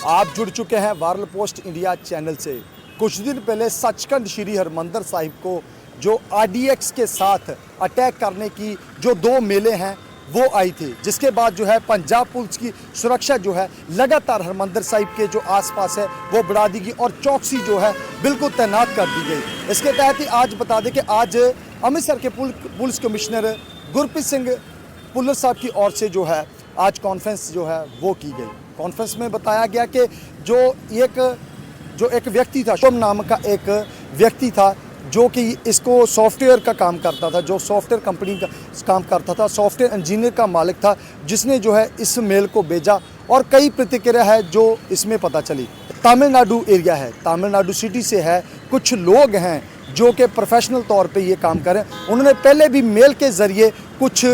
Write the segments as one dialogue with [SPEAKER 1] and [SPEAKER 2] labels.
[SPEAKER 1] आप जुड़ चुके हैं वायरल पोस्ट इंडिया चैनल से। कुछ दिन पहले सचखंड श्री हरमंदिर साहिब को जो RDX के साथ अटैक करने की जो दो मेले हैं वो आई थी, जिसके बाद जो है पंजाब पुलिस की सुरक्षा जो है लगातार हरमंदिर साहिब के जो आसपास है वो बढ़ा दी गई और चौकसी जो है बिल्कुल तैनात कर दी गई। इसके तहत ही आज बता दें कि आज अमृतसर के पुलिस कमिश्नर गुरप्रीत सिंह भुल्लर साहब की ओर से जो है आज कॉन्फ्रेंस जो है वो की गई। कॉन्फ्रेंस में बताया गया कि जो एक व्यक्ति था, शुभ नाम का एक व्यक्ति था जो कि इसको सॉफ्टवेयर का काम करता था, जो सॉफ्टवेयर कंपनी का काम करता था, सॉफ्टवेयर इंजीनियर का मालिक था, जिसने जो है इस मेल को भेजा और कई प्रतिक्रिया है जो इसमें पता चली। तमिलनाडु एरिया है, तमिलनाडु सिटी से है, कुछ लोग हैं जो कि प्रोफेशनल तौर पे ये काम करें। उन्होंने पहले भी मेल के ज़रिए कुछ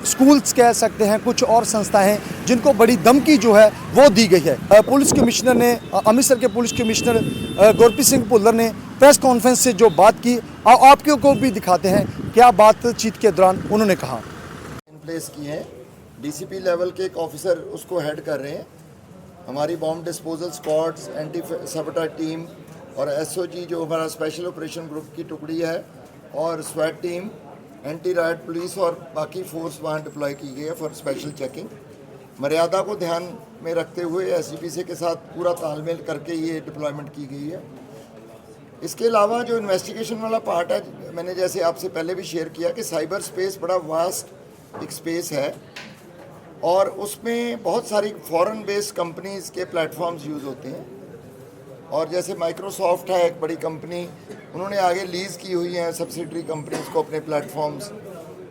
[SPEAKER 1] स्कूल्स कह सकते हैं, कुछ और संस्थाएं हैं जिनको बड़ी धमकी जो है वो दी गई है। पुलिस कमिश्नर ने, अमृतसर के पुलिस कमिश्नर गुरप्रीत सिंह भुल्लर ने प्रेस कॉन्फ्रेंस से जो बात की, आपको को भी दिखाते हैं क्या बातचीत के दौरान उन्होंने कहा।
[SPEAKER 2] इन प्लेस की हैं, DCP लेवल के एक ऑफिसर उसको हेड कर रहे हैं। हमारी बॉम्ब डिस्पोजल स्क्वाड्स, एंटी सबटा टीम और SOG जो हमारा स्पेशल ऑपरेशन ग्रुप की टुकड़ी है और स्वैट टीम, एंटी राइट पुलिस और बाकी फोर्स वहाँ डिप्लॉय की गई है फॉर स्पेशल चेकिंग। मर्यादा को ध्यान में रखते हुए SGPC के साथ पूरा तालमेल करके ये डिप्लॉयमेंट की गई है। इसके अलावा जो इन्वेस्टिगेशन वाला पार्ट है, मैंने जैसे आपसे पहले भी शेयर किया कि साइबर स्पेस बड़ा वास्ट एक स्पेस है और उसमें बहुत सारी फॉरेन बेस्ड कंपनीज़ के प्लेटफॉर्म्स यूज़ होते हैं। और जैसे माइक्रोसॉफ्ट है एक बड़ी कंपनी, उन्होंने आगे लीज़ की हुई हैं सब्सिडरी कंपनीज़ को अपने प्लेटफॉर्म्स,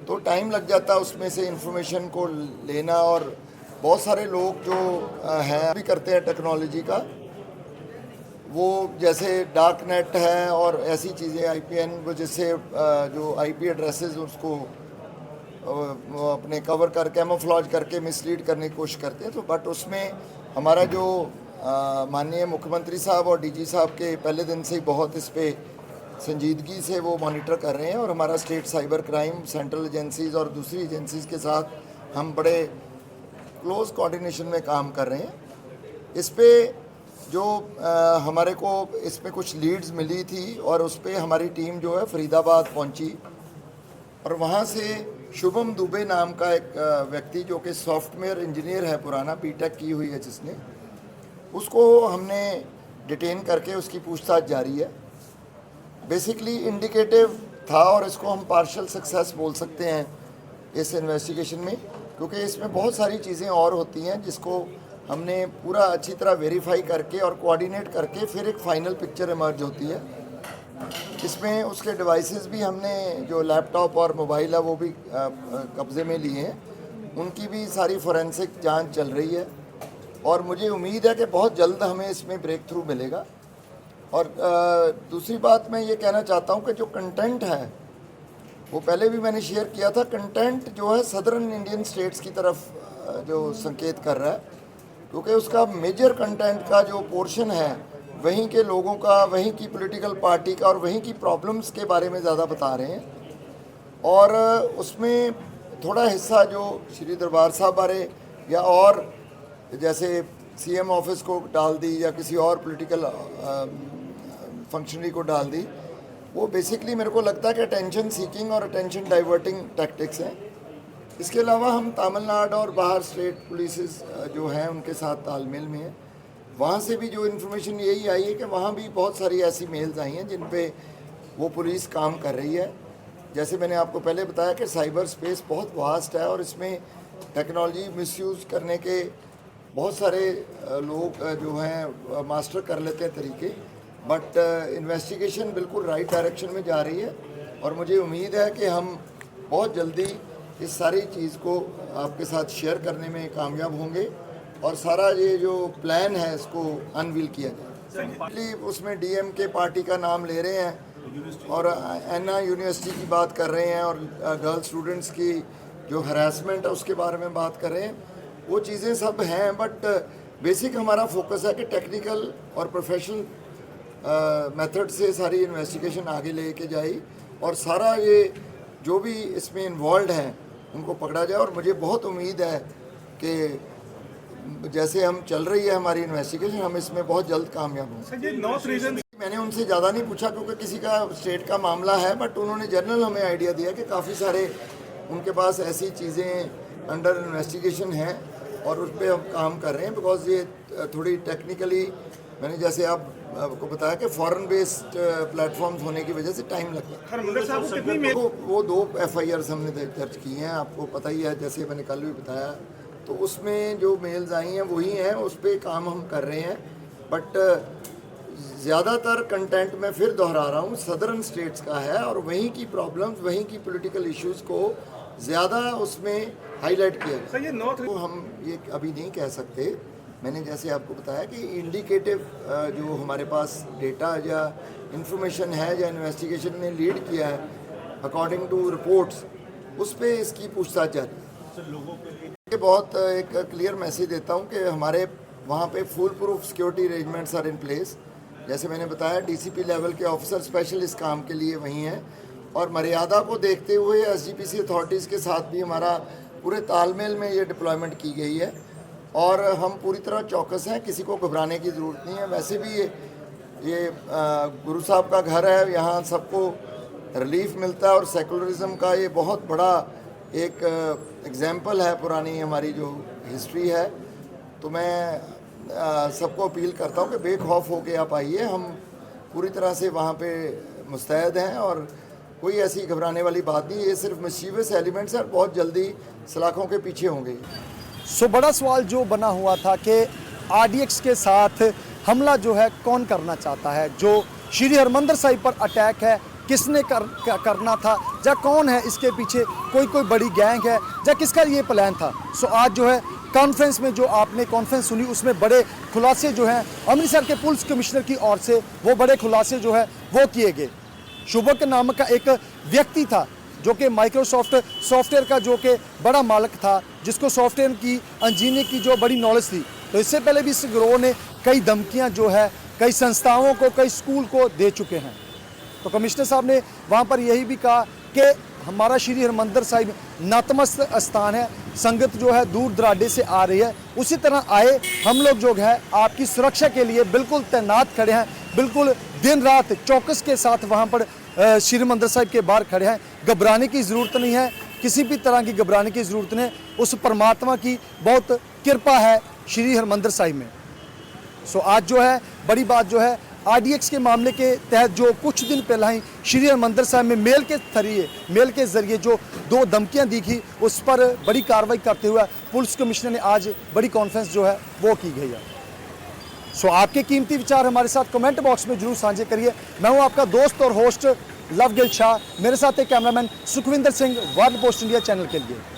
[SPEAKER 2] तो टाइम लग जाता है उसमें से इंफॉर्मेशन को लेना। और बहुत सारे लोग जो हैं भी करते हैं टेक्नोलॉजी का, वो जैसे डार्क नेट है और ऐसी चीज़ें IPN वो जिससे जो IP एड्रेसेस उसको अपने कवर कर कैमोफ्लॉज करके मिसलीड करने की कोशिश करते हैं। तो बट उसमें हमारा जो माननीय मुख्यमंत्री साहब और DG साहब के पहले दिन से ही बहुत इस पर संजीदगी से वो मॉनिटर कर रहे हैं और हमारा state cyber crime, central agencies और दूसरी एजेंसीज़ के साथ हम बड़े क्लोज कोऑर्डिनेशन में काम कर रहे हैं। इस पर जो हमारे को इस पर कुछ लीड्स मिली थी और उस पर हमारी टीम जो है फरीदाबाद पहुंची और वहाँ से शुभम दुबे नाम का एक व्यक्ति जो कि सॉफ्टवेयर इंजीनियर है, पुराना BTech की हुई है जिसने, उसको हमने डिटेन करके उसकी पूछताछ जारी है। बेसिकली इंडिकेटिव था और इसको हम पार्शियल सक्सेस बोल सकते हैं इस इन्वेस्टिगेशन में, क्योंकि इसमें बहुत सारी चीज़ें और होती हैं जिसको हमने पूरा अच्छी तरह वेरीफाई करके और कोऑर्डिनेट करके फिर एक फाइनल पिक्चर इमर्ज होती है। इसमें उसके डिवाइसेस भी हमने, जो लैपटॉप और मोबाइल है वो भी कब्ज़े में लिए हैं, उनकी भी सारी फोरेंसिक जांच चल रही है और मुझे उम्मीद है कि बहुत जल्द हमें इसमें ब्रेक थ्रू मिलेगा। और दूसरी बात मैं ये कहना चाहता हूँ कि जो कंटेंट है वो पहले भी मैंने शेयर किया था, कंटेंट जो है सदर्न इंडियन स्टेट्स की तरफ जो संकेत कर रहा है, क्योंकि उसका मेजर कंटेंट का जो पोर्शन है वहीं के लोगों का, वहीं की पॉलिटिकल पार्टी का और वहीं की प्रॉब्लम्स के बारे में ज़्यादा बता रहे हैं। और उसमें थोड़ा हिस्सा जो श्री दरबार साहब बारे या और जैसे CM ऑफिस को डाल दी या किसी और पॉलिटिकल फंक्शनरी को डाल दी, वो बेसिकली मेरे को लगता है कि अटेंशन सीकिंग और अटेंशन डाइवर्टिंग टैक्टिक्स हैं। इसके अलावा हम तमिलनाडु और बाहर स्टेट पुलिस जो हैं उनके साथ तालमेल में हैं। वहाँ से भी जो इन्फॉर्मेशन यही आई है कि वहाँ भी बहुत सारी ऐसी मेल्स आई हैं जिन पे वो पुलिस काम कर रही है। जैसे मैंने आपको पहले बताया कि साइबर स्पेस बहुत वास्ट है और इसमें टेक्नोलॉजी मिसयूज़ करने के बहुत सारे लोग जो हैं मास्टर कर लेते हैं तरीके, बट इन्वेस्टिगेशन बिल्कुल राइट डायरेक्शन में जा रही है और मुझे उम्मीद है कि हम बहुत जल्दी इस सारी चीज़ को आपके साथ शेयर करने में कामयाब होंगे और सारा ये जो प्लान है इसको अनवील किया जाए। उसमें DMK पार्टी का नाम ले रहे हैं और अन्ना यूनिवर्सिटी की बात कर रहे हैं और गर्ल स्टूडेंट्स की जो हरासमेंट है उसके बारे में बात कर रहे हैं। वो चीज़ें सब हैं, बट बेसिक हमारा फोकस है कि टेक्निकल और प्रोफेशनल मेथड से सारी इन्वेस्टिगेशन आगे लेके जाए और सारा ये जो भी इसमें इन्वॉल्व हैं उनको पकड़ा जाए। और मुझे बहुत उम्मीद है कि जैसे हम चल रही है हमारी इन्वेस्टिगेशन, हम इसमें बहुत जल्द कामयाब होंगे।
[SPEAKER 3] सर ये नॉर्थ रीजन
[SPEAKER 2] मैंने उनसे ज़्यादा नहीं पूछा क्योंकि किसी का स्टेट का मामला है, बट उन्होंने जनरल हमें आइडिया दिया कि काफ़ी सारे उनके पास ऐसी चीज़ें अंडर इन्वेस्टिगेशन हैं और उस पर हम काम कर रहे हैं। बिकॉज ये थोड़ी टेक्निकली, मैंने जैसे आपको बताया कि फॉरेन बेस्ड प्लेटफॉर्म्स होने की वजह से टाइम लगता है।
[SPEAKER 3] हरमंदर साहब को कितनी मेल
[SPEAKER 2] वो 2 FIRs हमने दर्ज की हैं, आपको पता ही है, जैसे मैंने कल भी बताया। तो उसमें जो मेल्स आई हैं वही हैं, उस पर काम हम कर रहे हैं। बट ज़्यादातर कंटेंट मैं फिर दोहरा रहा हूँ सदर्न स्टेट्स का है और वहीं की प्रॉब्लम्स, वहीं की पॉलिटिकल इश्यूज़ को ज़्यादा उसमें हाईलाइट किया गया।
[SPEAKER 3] सर ये नॉर्थ
[SPEAKER 2] तो हम ये अभी नहीं कह सकते। मैंने जैसे आपको बताया कि इंडिकेटिव जो हमारे पास डेटा या इंफॉर्मेशन है या इन्वेस्टिगेशन ने लीड किया है अकॉर्डिंग टू रिपोर्ट्स, उस पर इसकी पूछताछ जारी है। बहुत एक क्लियर मैसेज देता हूँ कि हमारे वहाँ पे full proof security arrangements are in place. जैसे मैंने बताया, DCP लेवल के ऑफिसर स्पेशल इस काम के लिए वहीं हैं और मर्यादा को देखते हुए SGPC अथॉरिटीज़ के साथ भी हमारा पूरे तालमेल में ये डिप्लॉयमेंट की गई है और हम पूरी तरह चौकस हैं, किसी को घबराने की ज़रूरत नहीं है। वैसे भी ये गुरु साहब का घर है, यहाँ सबको रिलीफ मिलता है और सेकुलरिज्म का ये बहुत बड़ा एक एग्जाम्पल है पुरानी हमारी जो हिस्ट्री है। तो मैं सबको अपील करता हूँ कि बेखौफ होके आप आइए, हम पूरी तरह से वहाँ पे मुस्तैद हैं और कोई ऐसी घबराने वाली बात नहीं। ये सिर्फ मिस्चीवियस एलिमेंट्स हैं और बहुत जल्दी सलाखों के पीछे होंगे।
[SPEAKER 1] सो बड़ा सवाल जो बना हुआ था कि RDX के साथ हमला जो है कौन करना चाहता है, जो श्री हरमंदर साहिब पर अटैक है किसने करना था, या कौन है इसके पीछे, कोई बड़ी गैंग है, या किसका ये प्लान था। सो आज जो है कॉन्फ्रेंस में जो आपने कॉन्फ्रेंस सुनी उसमें बड़े खुलासे जो हैं अमृतसर के पुलिस कमिश्नर की ओर से वो बड़े खुलासे जो है वो किए गए। शुभक नाम का एक व्यक्ति था जो कि माइक्रोसॉफ्ट सॉफ्टवेयर का जो कि बड़ा मालिक था, जिसको सॉफ्टवेयर की इंजीनियरिंग की जो बड़ी नॉलेज थी। तो इससे पहले भी इस गिरोह ने कई धमकियां जो है कई संस्थाओं को, कई स्कूल को दे चुके हैं। तो कमिश्नर साहब ने वहाँ पर यही भी कहा कि हमारा श्री हरमंदर साहिब नतमस्त स्थान है, संगत जो है दूर दराडे से आ रही है, उसी तरह आए हम लोग जो है आपकी सुरक्षा के लिए बिल्कुल तैनात खड़े हैं, बिल्कुल दिन रात चौकस के साथ वहाँ पर श्री हरमंदर साहिब के बाहर खड़े हैं। घबराने की ज़रूरत नहीं है, किसी भी तरह की घबराने की ज़रूरत नहीं, उस परमात्मा की बहुत कृपा है श्री हरमंदर साहिब में। सो आज जो है बड़ी बात जो है RDX के मामले के तहत जो कुछ दिन पहले ही श्री हरमंदर साहिब में मेल के ज़रिए जो 2 धमकियां दी थी, उस पर बड़ी कार्रवाई करते हुए पुलिस कमिश्नर ने आज बड़ी कॉन्फ्रेंस जो है वो की गई है। सो आपके कीमती विचार हमारे साथ कमेंट बॉक्स में जरूर साझे करिए। मैं हूं आपका दोस्त और होस्ट लवगिल शाह, मेरे साथ एक cameraman Sukhwinder Singh, world post India channel के लिए।